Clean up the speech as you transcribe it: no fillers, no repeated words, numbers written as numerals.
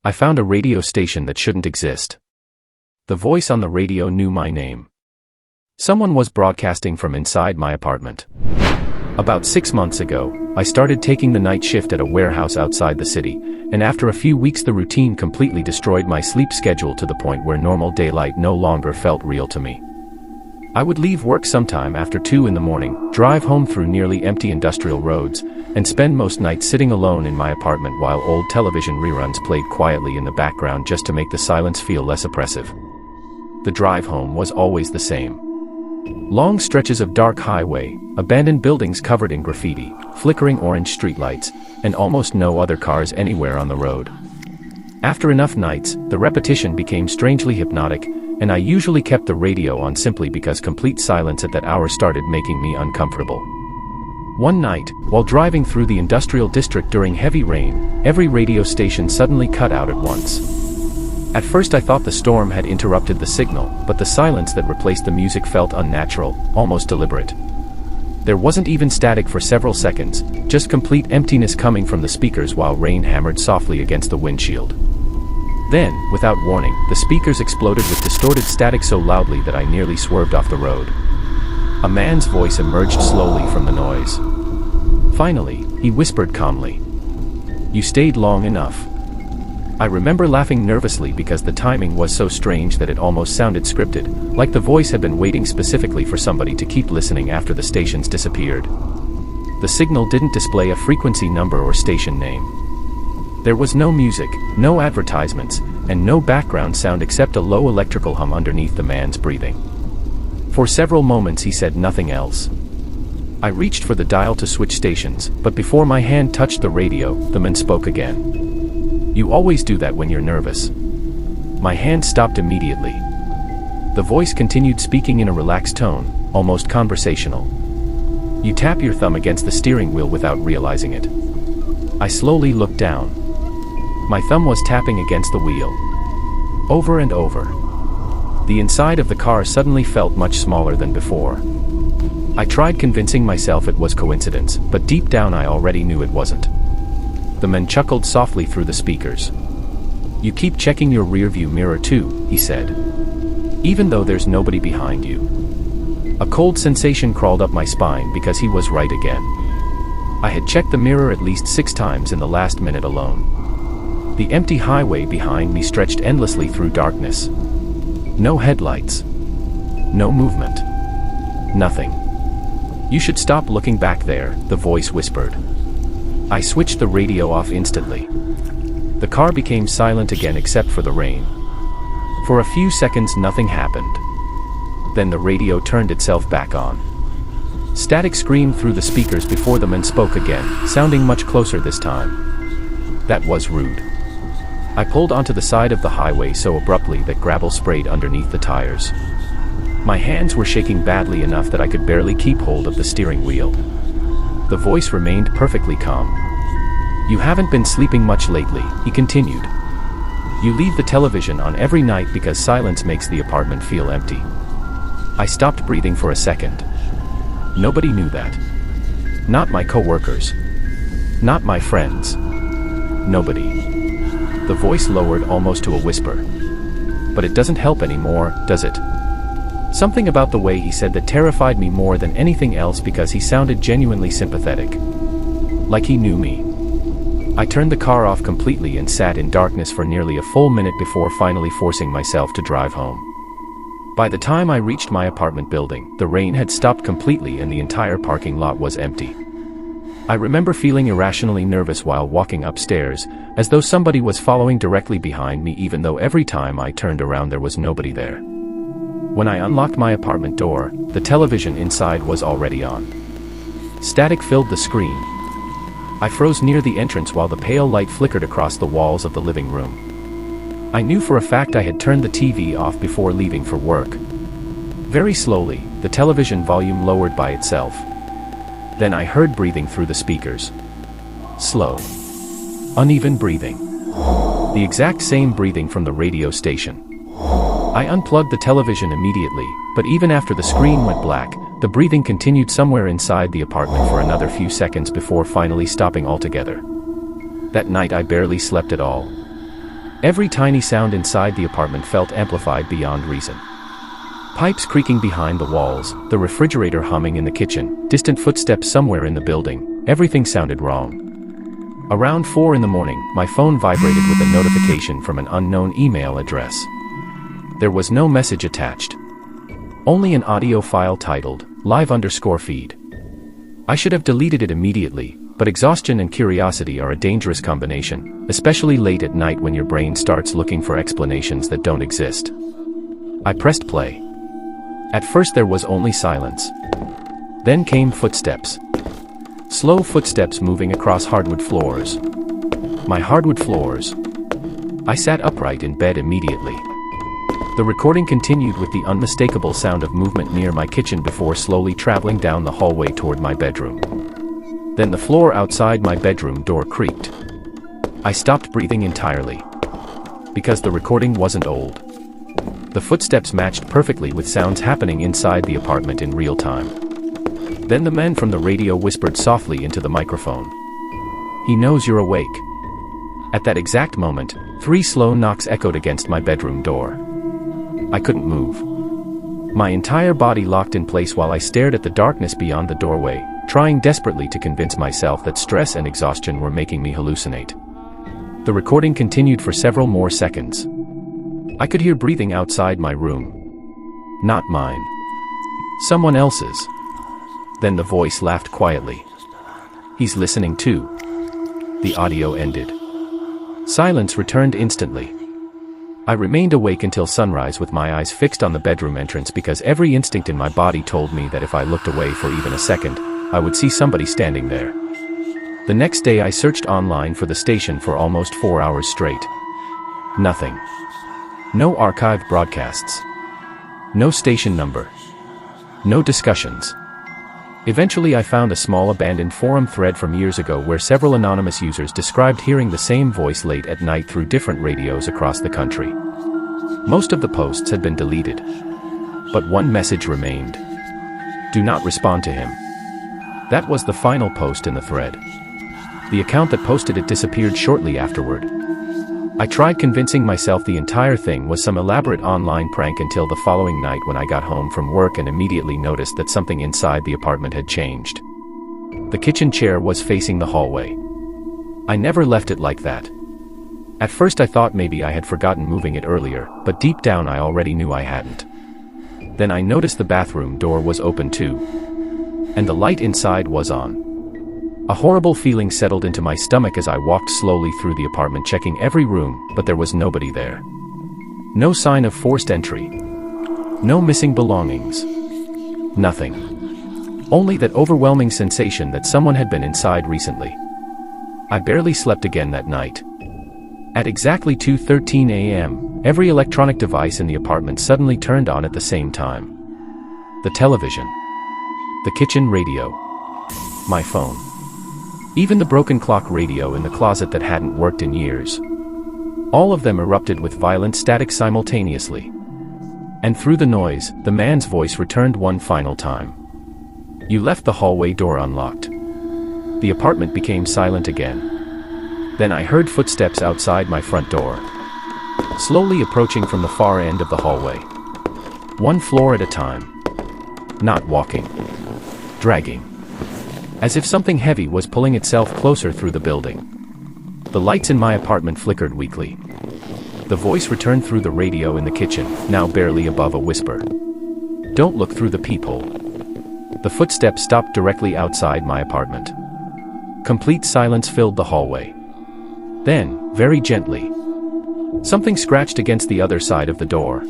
I found a radio station that shouldn't exist. The voice on the radio knew my name. Someone was broadcasting from inside my apartment. About 6 months ago, I started taking the night shift at a warehouse outside the city, and after a few weeks the routine completely destroyed my sleep schedule to the point where normal daylight no longer felt real to me. I would leave work sometime after 2 in the morning, drive home through nearly empty industrial roads, and spend most nights sitting alone in my apartment while old television reruns played quietly in the background just to make the silence feel less oppressive. The drive home was always the same. Long stretches of dark highway, abandoned buildings covered in graffiti, flickering orange streetlights, and almost no other cars anywhere on the road. After enough nights, the repetition became strangely hypnotic, and I usually kept the radio on simply because complete silence at that hour started making me uncomfortable. One night, while driving through the industrial district during heavy rain, every radio station suddenly cut out at once. At first I thought the storm had interrupted the signal, but the silence that replaced the music felt unnatural, almost deliberate. There wasn't even static for several seconds, just complete emptiness coming from the speakers while rain hammered softly against the windshield. Then, without warning, the speakers exploded with distorted static so loudly that I nearly swerved off the road. A man's voice emerged slowly from the noise. Finally, he whispered calmly, "You stayed long enough." I remember laughing nervously because the timing was so strange that it almost sounded scripted, like the voice had been waiting specifically for somebody to keep listening after the stations disappeared. The signal didn't display a frequency number or station name. There was no music, no advertisements, and no background sound except a low electrical hum underneath the man's breathing. For several moments he said nothing else. I reached for the dial to switch stations, but before my hand touched the radio, the man spoke again. "You always do that when you're nervous." My hand stopped immediately. The voice continued speaking in a relaxed tone, almost conversational. "You tap your thumb against the steering wheel without realizing it." I slowly looked down. My thumb was tapping against the wheel. Over and over. The inside of the car suddenly felt much smaller than before. I tried convincing myself it was coincidence, but deep down I already knew it wasn't. The man chuckled softly through the speakers. "You keep checking your rearview mirror too," he said. "Even though there's nobody behind you." A cold sensation crawled up my spine because he was right again. I had checked the mirror at least 6 times in the last minute alone. The empty highway behind me stretched endlessly through darkness. No headlights. No movement. Nothing. "You should stop looking back there," the voice whispered. I switched the radio off instantly. The car became silent again except for the rain. For a few seconds nothing happened. Then the radio turned itself back on. Static screamed through the speakers before the man spoke again, sounding much closer this time. "That was rude." I pulled onto the side of the highway so abruptly that gravel sprayed underneath the tires. My hands were shaking badly enough that I could barely keep hold of the steering wheel. The voice remained perfectly calm. "You haven't been sleeping much lately," he continued. "You leave the television on every night because silence makes the apartment feel empty." I stopped breathing for a second. Nobody knew that. Not my coworkers. Not my friends. Nobody. The voice lowered almost to a whisper. "But it doesn't help anymore, does it?" Something about the way he said that terrified me more than anything else because he sounded genuinely sympathetic. Like he knew me. I turned the car off completely and sat in darkness for nearly a full minute before finally forcing myself to drive home. By the time I reached my apartment building, the rain had stopped completely and the entire parking lot was empty. I remember feeling irrationally nervous while walking upstairs, as though somebody was following directly behind me even though every time I turned around there was nobody there. When I unlocked my apartment door, the television inside was already on. Static filled the screen. I froze near the entrance while the pale light flickered across the walls of the living room. I knew for a fact I had turned the TV off before leaving for work. Very slowly, the television volume lowered by itself. Then I heard breathing through the speakers. Slow. Uneven breathing. The exact same breathing from the radio station. I unplugged the television immediately, but even after the screen went black, the breathing continued somewhere inside the apartment for another few seconds before finally stopping altogether. That night I barely slept at all. Every tiny sound inside the apartment felt amplified beyond reason. Pipes creaking behind the walls, the refrigerator humming in the kitchen, distant footsteps somewhere in the building. Everything sounded wrong. Around 4 in the morning, my phone vibrated with a notification from an unknown email address. There was no message attached. Only an audio file titled, live_feed. I should have deleted it immediately, but exhaustion and curiosity are a dangerous combination, especially late at night when your brain starts looking for explanations that don't exist. I pressed play. At first there was only silence. Then came footsteps. Slow footsteps moving across hardwood floors. My hardwood floors. I sat upright in bed immediately. The recording continued with the unmistakable sound of movement near my kitchen before slowly traveling down the hallway toward my bedroom. Then the floor outside my bedroom door creaked. I stopped breathing entirely. Because the recording wasn't old. The footsteps matched perfectly with sounds happening inside the apartment in real time. Then the man from the radio whispered softly into the microphone. "He knows you're awake." At that exact moment, 3 slow knocks echoed against my bedroom door. I couldn't move. My entire body locked in place while I stared at the darkness beyond the doorway, trying desperately to convince myself that stress and exhaustion were making me hallucinate. The recording continued for several more seconds. I could hear breathing outside my room. Not mine. Someone else's. Then the voice laughed quietly. "He's listening too." The audio ended. Silence returned instantly. I remained awake until sunrise with my eyes fixed on the bedroom entrance because every instinct in my body told me that if I looked away for even a second, I would see somebody standing there. The next day I searched online for the station for almost 4 hours straight. Nothing. No archived broadcasts. No station number. No discussions. Eventually I found a small abandoned forum thread from years ago where several anonymous users described hearing the same voice late at night through different radios across the country. Most of the posts had been deleted. But one message remained. "Do not respond to him." That was the final post in the thread. The account that posted it disappeared shortly afterward. I tried convincing myself the entire thing was some elaborate online prank until the following night when I got home from work and immediately noticed that something inside the apartment had changed. The kitchen chair was facing the hallway. I never left it like that. At first I thought maybe I had forgotten moving it earlier, but deep down I already knew I hadn't. Then I noticed the bathroom door was open too. And the light inside was on. A horrible feeling settled into my stomach as I walked slowly through the apartment checking every room, but there was nobody there. No sign of forced entry. No missing belongings. Nothing. Only that overwhelming sensation that someone had been inside recently. I barely slept again that night. At exactly 2:13 a.m., every electronic device in the apartment suddenly turned on at the same time. The television. The kitchen radio. My phone. Even the broken clock radio in the closet that hadn't worked in years. All of them erupted with violent static simultaneously. And through the noise, the man's voice returned one final time. "You left the hallway door unlocked." The apartment became silent again. Then I heard footsteps outside my front door. Slowly approaching from the far end of the hallway. One floor at a time. Not walking. Dragging. As if something heavy was pulling itself closer through the building. The lights in my apartment flickered weakly. The voice returned through the radio in the kitchen, now barely above a whisper. "Don't look through the peephole." The footsteps stopped directly outside my apartment. Complete silence filled the hallway. Then, very gently, something scratched against the other side of the door.